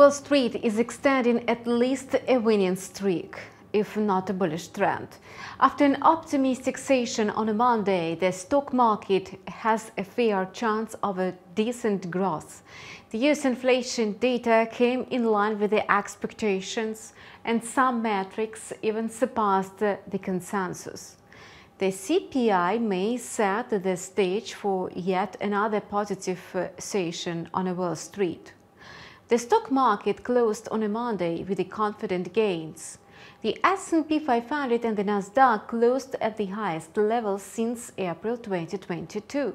Wall Street is extending at least a winning streak, if not a bullish trend. After an optimistic session on a Monday, the stock market has a fair chance of a decent growth. The US inflation data came in line with the expectations, and some metrics even surpassed the consensus. The CPI may set the stage for yet another positive session on Wall Street. The stock market closed on a Monday with the confident gains. The S&P 500 and the Nasdaq closed at the highest level since April 2022.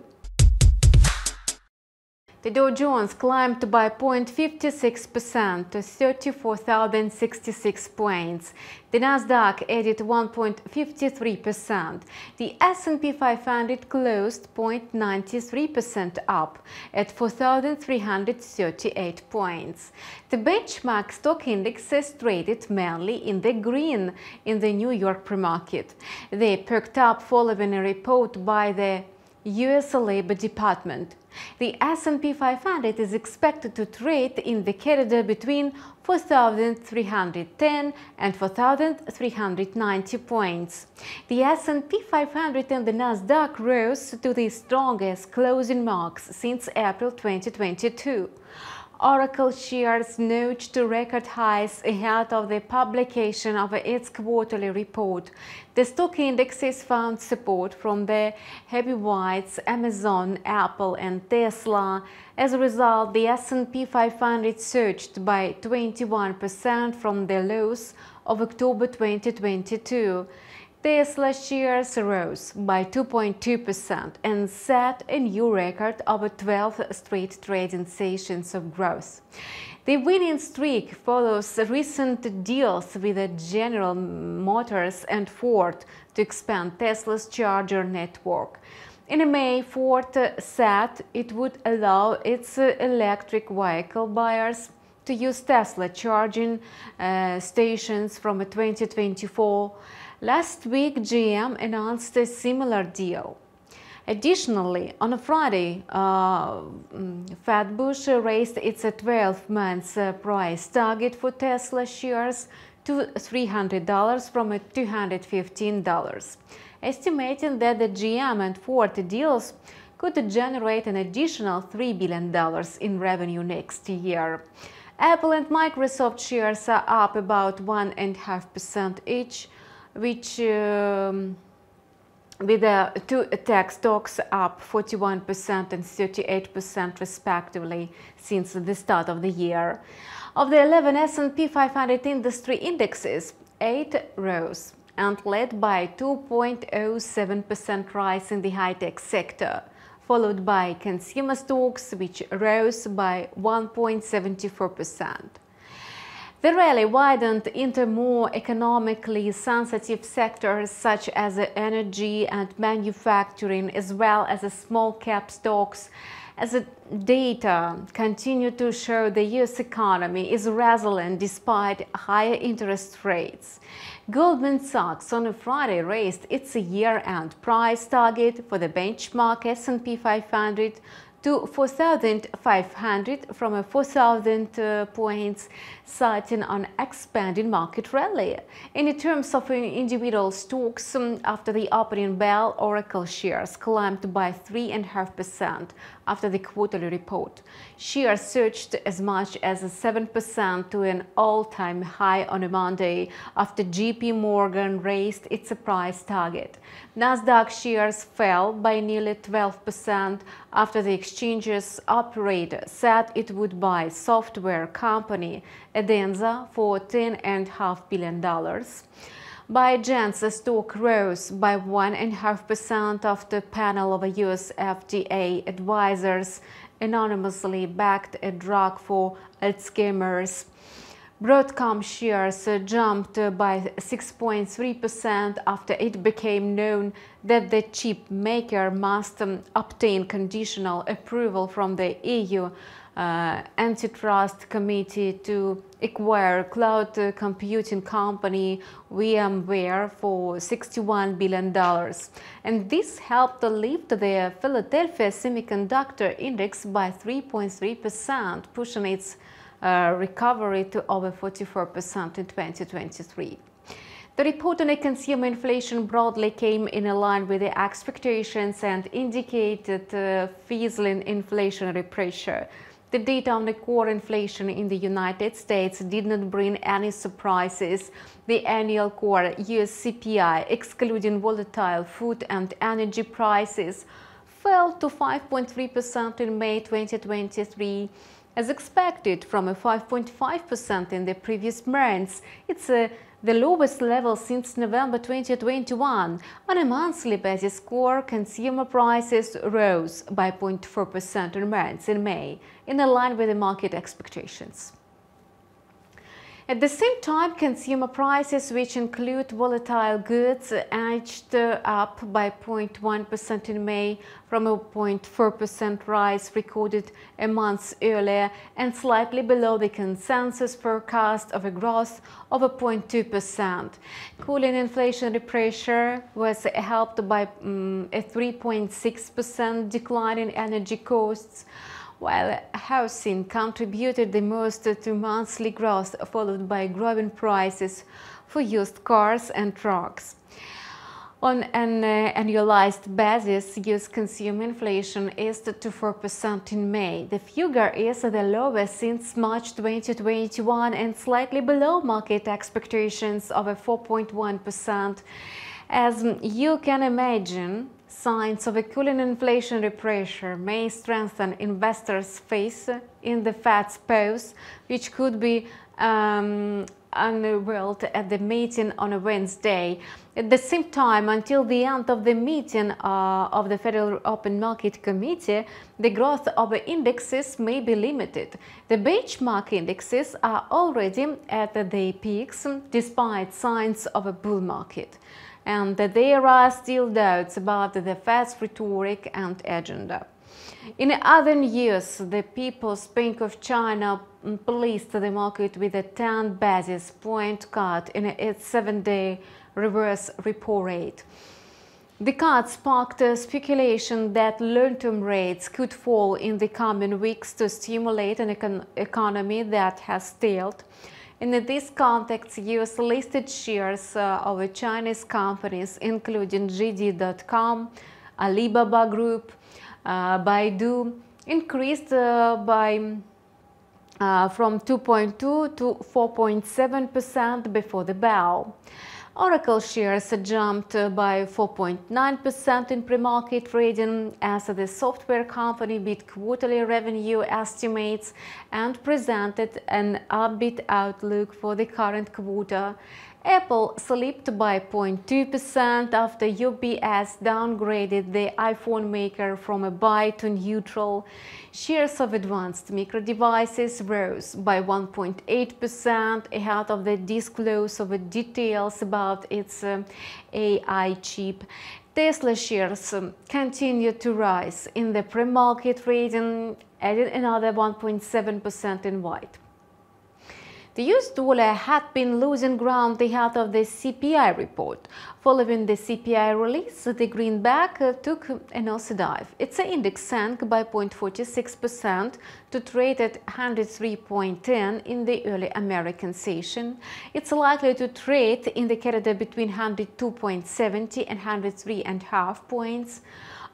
The Dow Jones climbed by 0.56% to 34,066 points. The Nasdaq added 1.53%. The S&P 500 closed 0.93% up at 4,338 points. The benchmark stock indexes traded mainly in the green in the New York pre-market. They perked up following a report by the US Labor Department. The S&P 500 is expected to trade in the corridor between 4,310 and 4,390 points. The S&P 500 and the Nasdaq rose to the strongest closing marks since April 2022. Oracle shares notched to record highs ahead of the publication of its quarterly report. The stock indexes found support from the heavyweights Amazon, Apple and Tesla. As a result, the S&P 500 surged by 21% from the lows of October 2022. Tesla shares rose by 2.2% and set a new record of 12 straight trading sessions of growth. The winning streak follows recent deals with General Motors and Ford to expand Tesla's charger network. In May, Ford said it would allow its electric vehicle buyers to use Tesla charging stations from 2024. Last week, GM announced a similar deal. Additionally, on a Friday, Fedbush raised its 12-month price target for Tesla shares to $300 from $215, estimating that the GM and Ford deals could generate an additional $3 billion in revenue next year. Apple and Microsoft shares are up about 1.5% each, which with two tech stocks up 41% and 38% respectively since the start of the year. Of the 11 S&P 500 industry indexes, 8 rose and led by 2.07% rise in the high-tech sector, followed by consumer stocks, which rose by 1.74%. The rally widened into more economically sensitive sectors such as energy and manufacturing, as well as small-cap stocks, as the data continued to show the US economy is resilient despite higher interest rates. Goldman Sachs on a Friday raised its year-end price target for the benchmark S&P 500 to 4,500 from 4,000 points, citing an expanding market rally. In terms of individual stocks, after the opening bell, Oracle shares climbed by 3.5% after the quarterly report. Shares surged as much as 7% to an all-time high on a Monday after JP Morgan raised its price target. Nasdaq shares fell by nearly 12% after the exchange's operator said it would buy software company Adenza for $10.5 billion. ByteDance's stock rose by 1.5% after a panel of US FDA advisors anonymously backed a drug for Alzheimer's. Broadcom shares jumped by 6.3% after it became known that the chip maker must obtain conditional approval from the EU antitrust committee to acquire cloud computing company VMware for $61 billion. And this helped lift the Philadelphia Semiconductor Index by 3.3%, pushing its recovery to over 44% in 2023. The report on consumer inflation broadly came in line with the expectations and indicated fizzling inflationary pressure. The data on the core inflation in the United States did not bring any surprises. The annual core US CPI, excluding volatile food and energy prices, fell to 5.3% in May 2023. As expected from a 5.5% in the previous months. It's the lowest level since November 2021. On a monthly basis, core consumer prices rose by 0.4% in May, in line with the market expectations. At the same time, consumer prices, which include volatile goods, edged up by 0.1% in May from a 0.4% rise recorded a month earlier and slightly below the consensus forecast of a growth of 0.2%. Cooling inflationary pressure was helped by a 3.6% decline in energy costs, while housing contributed the most to monthly growth, followed by growing prices for used cars and trucks. On an annualized basis, US consumer inflation is to 4% in May. The figure is the lowest since March 2021 and slightly below market expectations of 4.1%. As you can imagine, signs of a cooling inflationary pressure may strengthen investors' faith in the Fed's pause, which could be unveiled at the meeting on Wednesday. At the same time, until the end of the meeting of the Federal Open Market Committee, the growth of indexes may be limited. The benchmark indexes are already at their peaks, despite signs of a bull market. And there are still doubts about the Fed's rhetoric and agenda. In other news, the People's Bank of China placed the market with a 10 basis point cut in its 7-day reverse repo rate. The cut sparked speculation that long-term rates could fall in the coming weeks to stimulate an economy that has stalled. In this context, US-listed shares of Chinese companies, including JD.com, Alibaba Group, Baidu, increased from 2.2 to 4.7% before the bell. Oracle shares jumped by 4.9% in pre-market trading as the software company beat quarterly revenue estimates and presented an upbeat outlook for the current quarter. Apple slipped by 0.2% after UBS downgraded the iPhone maker from a buy to neutral. Shares of advanced micro devices rose by 1.8% ahead of the disclose of details about its AI chip. Tesla shares continued to rise in the pre-market trading, adding another 1.7% in white. The US dollar had been losing ground ahead of the CPI report. Following the CPI release, the greenback took a nosedive. Its index sank by 0.46% to trade at 103.10 in the early American session. It's likely to trade in the corridor between 102.70 and 103.5 points.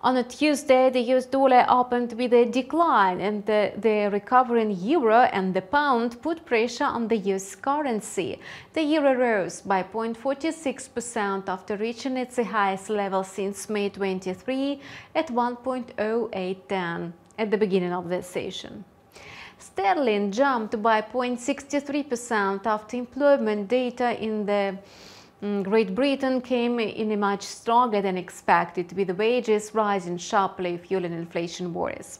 On a Tuesday, the US dollar opened with a decline, and the recovering euro and the pound put pressure on the US currency. The euro rose by 0.46% after reaching its highest level since May 23 at 1.0810 at the beginning of the session. Sterling jumped by 0.63% after employment data in the Great Britain came in much stronger than expected, with wages rising sharply, fueling inflation worries.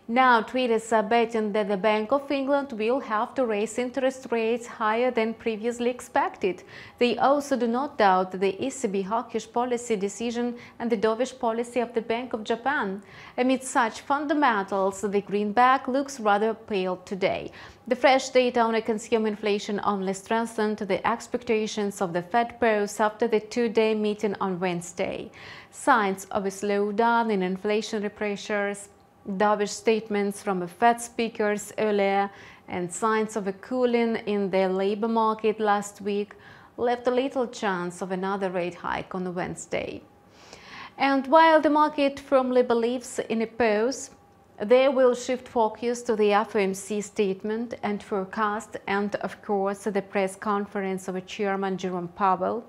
Now, traders are betting that the Bank of England will have to raise interest rates higher than previously expected. They also do not doubt the ECB hawkish policy decision and the dovish policy of the Bank of Japan. Amid such fundamentals, the greenback looks rather pale today. The fresh data on consumer inflation only strengthened the expectations of the Fed pause after the two-day meeting on Wednesday. Signs of a slowdown in inflationary pressures, dovish statements from Fed speakers earlier, and signs of a cooling in the labor market last week left little chance of another rate hike on Wednesday. And while the market firmly believes in a pause, they will shift focus to the FOMC statement and forecast and, of course, the press conference of Chairman Jerome Powell.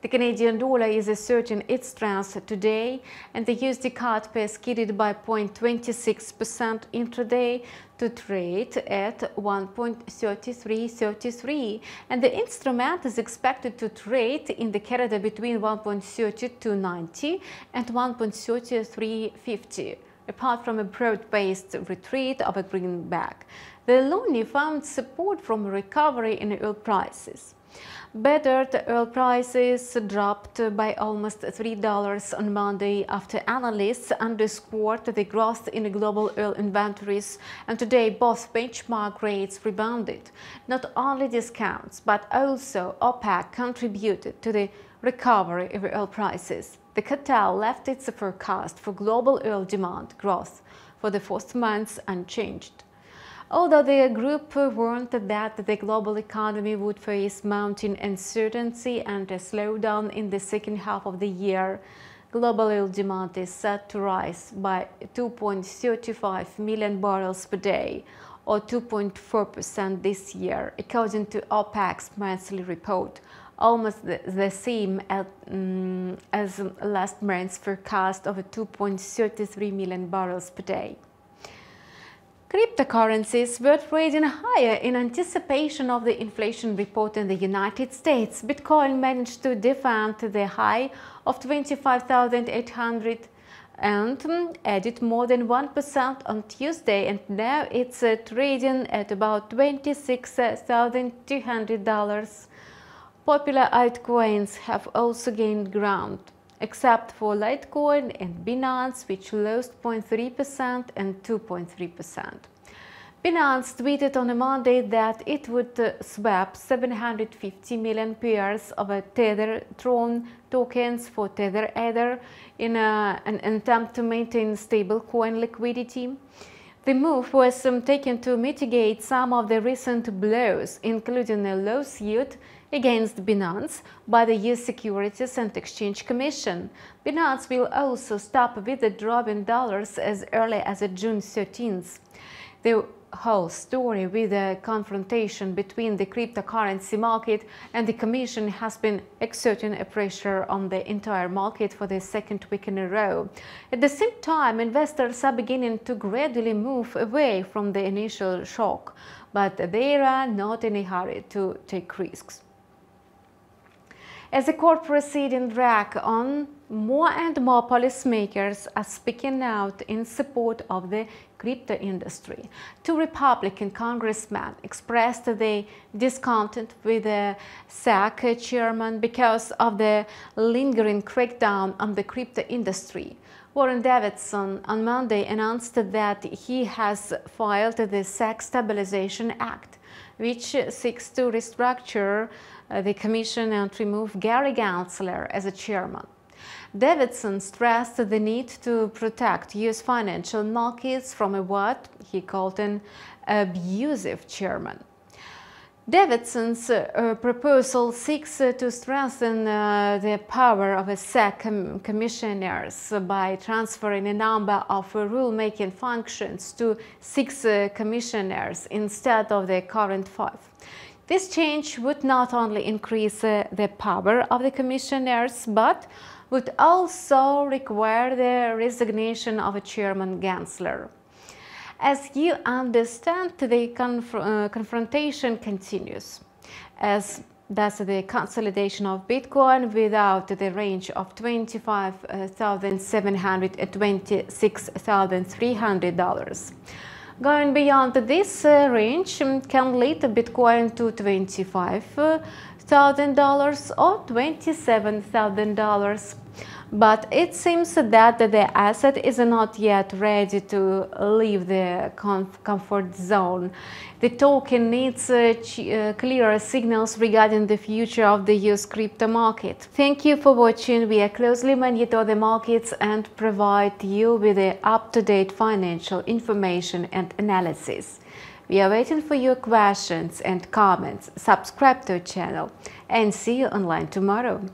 The Canadian dollar is asserting its strength today, and the USD CAD pair skidded by 0.26% intraday to trade at 1.3333, and the instrument is expected to trade in the corridor between 1.3290 and 1.3350. Apart from a broad-based retreat of a greenback, the loonie found support from a recovery in oil prices. Battered oil prices dropped by almost $3 on Monday after analysts underscored the growth in global oil inventories, and today both benchmark rates rebounded. Not only discounts, but also OPEC contributed to the recovery of oil prices. The cartel left its forecast for global oil demand growth for the fourth month unchanged. Although the group warned that the global economy would face mounting uncertainty and a slowdown in the second half of the year, global oil demand is set to rise by 2.35 million barrels per day, or 2.4% this year, according to OPEC's monthly report, almost the same as last month's forecast of 2.33 million barrels per day. Cryptocurrencies were trading higher in anticipation of the inflation report in the United States. Bitcoin managed to defend the high of 25,800 and added more than 1% on Tuesday, and now it's trading at about $26,200. Popular altcoins have also gained ground, except for Litecoin and Binance, which lost 0.3% and 2.3%. Binance tweeted on a Monday that it would swap 750 million pairs of Tether Tron tokens for Tether Ether in an attempt to maintain stablecoin liquidity. The move was taken to mitigate some of the recent blows, including a lawsuit against Binance by the US Securities and Exchange Commission. Binance will also stop withdrawing dollars as early as June 13th. The whole story with the confrontation between the cryptocurrency market and the Commission has been exerting a pressure on the entire market for the second week in a row. At the same time, investors are beginning to gradually move away from the initial shock, but they are not in a hurry to take risks. As the court proceeding drag on, more and more policymakers are speaking out in support of the crypto industry. Two Republican congressmen expressed their discontent with the SEC chairman because of the lingering crackdown on the crypto industry. Warren Davidson on Monday announced that he has filed the SEC Stabilization Act, which seeks to restructure the commission and remove Gary Gensler as a chairman. Davidson stressed the need to protect U.S. financial markets from what he called an abusive chairman. Davidson's proposal seeks to strengthen the power of SEC commissioners by transferring a number of rulemaking functions to 6 commissioners instead of the current 5. This change would not only increase the power of the commissioners, but would also require the resignation of Chairman Gensler. As you understand, the confrontation continues, as does the consolidation of Bitcoin without the range of $25,700 and $26,300. Going beyond this range can lead Bitcoin to $25,000 or $27,000. But it seems that the asset is not yet ready to leave the comfort zone. The token needs clearer signals regarding the future of the US crypto market. Thank you for watching. We closely monitor the markets and provide you with the up-to-date financial information and analysis. We are waiting for your questions and comments. Subscribe to our channel and see you online tomorrow.